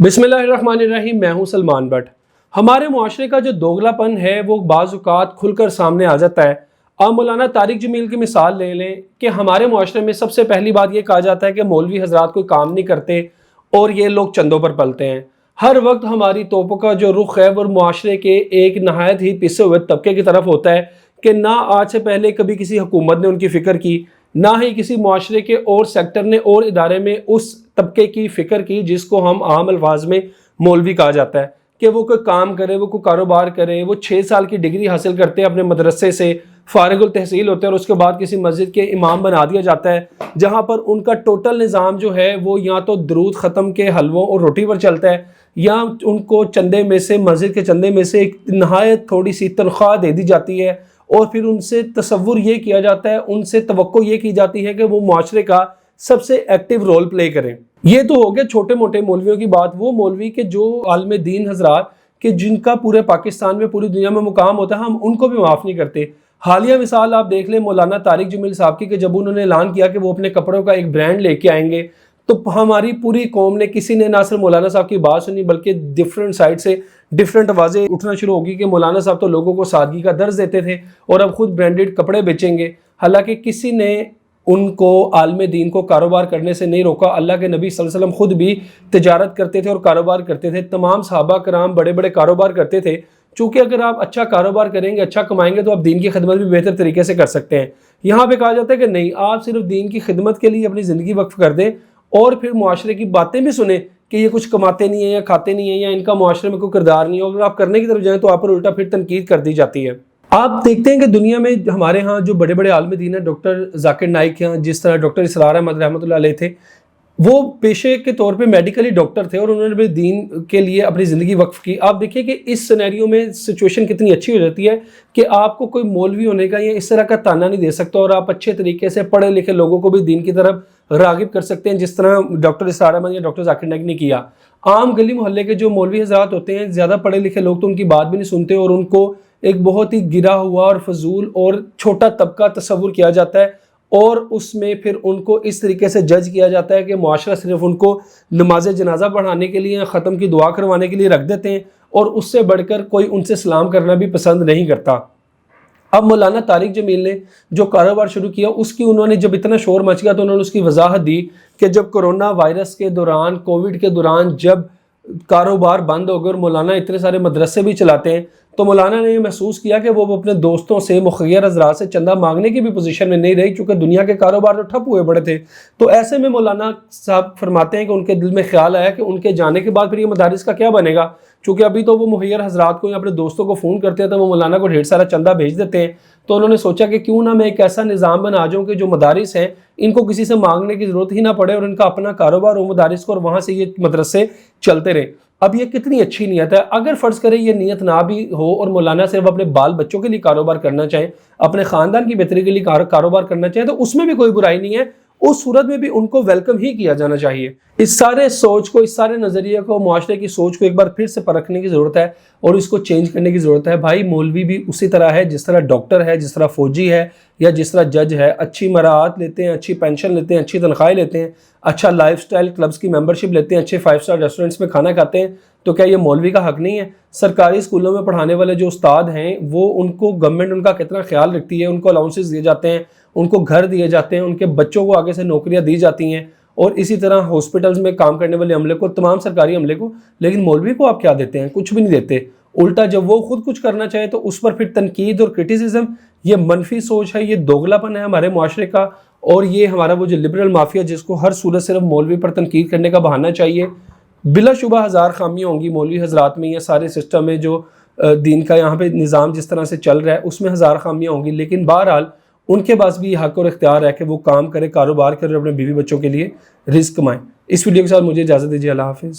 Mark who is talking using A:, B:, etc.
A: बिस्मिल्लाहिर्रहमानिर्रहीम। मैं हूं सलमान बट। हमारे मुआशरे का जो दोगलापन है वो बाज़ औक़ात खुलकर सामने आ जाता है। आप मौलाना तारिक जमील की मिसाल ले लें कि हमारे मुआशरे में सबसे पहली बात ये कहा जाता है कि मौलवी हजरात कोई काम नहीं करते और ये लोग चंदों पर पलते हैं। हर वक्त हमारी तोपों का जो रुख है वो मुआशरे के एक नहायत ही पिसे हुए तबके की तरफ होता है कि ना आज से पहले कभी किसी हुकूमत ने उनकी फ़िक्र की, ना ही किसी मुआशरे के और सेक्टर ने और इदारे में उस तबके की फ़िक्र की जिसको हम आम अल्फाज में मौलवी कहा जाता है कि वो कोई काम करे, वो कोई कारोबार करे। वो 6 साल की डिग्री हासिल करते हैं अपने मदरसे से, फारिगुल तहसील होते हैं और उसके बाद किसी मस्जिद के इमाम बना दिया जाता है, जहाँ पर उनका टोटल निज़ाम जो है वो या तो दरूद ख़त्म के हलवों और रोटी पर चलता है, या उनको चंदे में से, मस्जिद के चंदे में से एक नहायत थोड़ी सी तनख्वाह दे दी जाती है और फिर उनसे तसव्वुर ये किया जाता है, उनसे तवक्को ये की जाती है कि वो मुआशरे का सबसे एक्टिव रोल प्ले करें। ये तो हो गया छोटे मोटे मौलवियों की बात। वो मौलवी के जो आलम दीन हजरात के जिनका पूरे पाकिस्तान में, पूरी दुनिया में मुकाम होता है, हम उनको भी माफ़ नहीं करते। हालिया मिसाल आप देख लें मौलाना तारिक जमील साहब की, कि जब उन्होंने ऐलान किया कि वो अपने कपड़ों का एक ब्रांड लेके आएंगे तो हमारी पूरी कौम ने, किसी ने ना सिर्फ मौलाना साहब की बात सुनी बल्कि डिफरेंट साइड से डिफरेंट आवाज़ें उठना शुरू होगी कि मौलाना साहब तो लोगों को सादगी का दर्ज देते थे और अब खुद ब्रांडेड कपड़े बेचेंगे। हालांकि किसी ने उनको आलम दीन को कारोबार करने से नहीं रोका। अल्लाह के नबी सल्लल्लाहु अलैहि वसल्लम खुद भी तिजारत करते थे और कारोबार करते थे। तमाम सहाबा कराम बड़े बड़े कारोबार करते थे। चूँकि अगर आप अच्छा कारोबार करेंगे, अच्छा कमाएंगे, तो आप दीन की खिदमत भी बेहतर तरीके से कर सकते हैं। यहाँ पे कहा जाता है कि नहीं, आप सिर्फ दीन की खिदमत के लिए अपनी ज़िंदगी वक्फ कर दें और फिर मुआशरे की बातें भी सुने कि ये कुछ कमाते नहीं है या खाते नहीं है या इनका मुआशरे में कोई किरदार नहीं है, और अगर आप करने की तरफ जाएँ तो आप पर उल्टा फिर तनकीद कर दी जाती है। आप देखते हैं कि दुनिया में हमारे यहाँ जो बड़े बड़े आलम दीन हैं, डॉक्टर जाकिर नाइक हैं, जिस तरह डॉक्टर इसरार अहमद रहमतुल्लाह अलैह थे, वो पेशे के तौर पे मेडिकली डॉक्टर थे और उन्होंने भी दीन के लिए अपनी ज़िंदगी वक्फ की। आप देखिए कि इस सिनेरियो में सिचुएशन कितनी अच्छी हो जाती है कि आपको कोई मौलवी होने का या इस तरह का ताना नहीं दे सकता और आप अच्छे तरीके से पढ़े लिखे लोगों को भी दीन की तरफ रागिब कर सकते हैं, जिस तरह डॉक्टर इसरार अहमद या डॉक्टर जाकिर नाइक ने किया। आम गली मोहल्ले के जो मौलवी हज़रात होते हैं, ज़्यादा पढ़े लिखे लोग तो उनकी बात भी नहीं सुनते और उनको एक बहुत ही गिरा हुआ और फजूल और छोटा तबका तस्वुर किया जाता है और उसमें फिर उनको इस तरीके से जज किया जाता है कि मुआशरा सिर्फ उनको नमाज जनाजा पढ़ाने के लिए, ख़त्म की दुआ करवाने के लिए रख देते हैं और उससे बढ़कर कोई उनसे सलाम करना भी पसंद नहीं करता। अब मौलाना तारिक जमील ने जो कारोबार शुरू किया, उसकी उन्होंने जब इतना शोर मच गया तो उन्होंने उसकी वजाहत दी कि जब कोरोना वायरस के दौरान, कोविड के दौरान जब कारोबार बंद हो गए और मौलाना इतने सारे मदरसे भी चलाते हैं, तो मौलाना ने ये महसूस किया कि वो अपने दोस्तों से, मुखियर हज़रात से चंदा मांगने की भी पोजीशन में नहीं रही, क्योंकि दुनिया के कारोबार तो ठप हुए पड़े थे। तो ऐसे में मौलाना साहब फरमाते हैं कि उनके दिल में ख्याल आया कि उनके जाने के बाद फिर ये मदारिस का क्या बनेगा, क्योंकि अभी तो वो मुखियर हज़रात को या अपने दोस्तों को फ़ोन करते हैं तो वो मौलाना को ढेर सारा चंदा भेज देते हैं। तो उन्होंने सोचा कि क्यों ना मैं एक ऐसा निज़ाम बना जाऊँ कि जो मदारिस हैं इनको किसी से मांगने की ज़रूरत ही ना पड़े और इनका अपना कारोबार हो मदारिस को, और वहाँ से ये मदरसे चलते रहे। अब ये कितनी अच्छी नीयत है। अगर फ़र्ज़ करें ये नीयत ना भी हो और मौलाना सिर्फ अपने बाल बच्चों के लिए कारोबार करना चाहें, अपने ख़ानदान की बेहतरी के लिए कारोबार करना चाहें, तो उसमें भी कोई बुराई नहीं है। उस सूरत में भी उनको वेलकम ही किया जाना चाहिए। इस सारे सोच को, इस सारे नज़रिए को, मुआशरे की सोच को एक बार फिर से परखने की ज़रूरत है और इसको चेंज करने की ज़रूरत है। भाई, मौलवी भी उसी तरह है जिस तरह डॉक्टर है, जिस तरह फ़ौजी है या जिस तरह जज है। अच्छी मराहत लेते हैं, अच्छी पेंशन लेते हैं, अच्छी तनख्वाहें लेते हैं, अच्छा लाइफस्टाइल क्लब्स की मेंबरशिप लेते हैं, अच्छे 5 स्टार रेस्टोरेंट्स में खाना खाते हैं। तो क्या ये मौलवी का हक़ नहीं है? सरकारी स्कूलों में पढ़ाने वाले जो उस्ताद हैं, वो उनको गवर्नमेंट उनका कितना ख्याल रखती है, उनको अलाउंसेस दिए जाते हैं, उनको घर दिए जाते हैं, उनके बच्चों को आगे से नौकरियां दी जाती हैं, और इसी तरह हॉस्पिटल्स में काम करने वाले अमले को, तमाम सरकारी अमले को। लेकिन मौलवी को आप क्या देते हैं? कुछ भी नहीं देते। उल्टा जब वो खुद कुछ करना चाहे तो उस पर फिर तनकीद और क्रिटिसिज्म। ये मनफी सोच है, ये दोगलापन है हमारे मुआशरे का, और ये हमारा वो जो लिबरल माफिया जिसको हर सूरत सिर्फ मौलवी पर तनकीद करने का बहाना चाहिए। बिलाशुबा हज़ार खामियाँ होंगी मौलवी हजरात में, या सारे सिस्टम में जो दीन का यहाँ पे निज़ाम जिस तरह से चल रहा है उसमें हज़ार खामियाँ होंगी, लेकिन बहरहाल उनके पास भी हक़ और इख्तियार है कि वो काम करे, कारोबार करे, अपने बीवी बच्चों के लिए रिस्क कमाएं। इस वीडियो के साथ मुझे इजाज़त दीजिए। अल्लाह हाफ़िज़।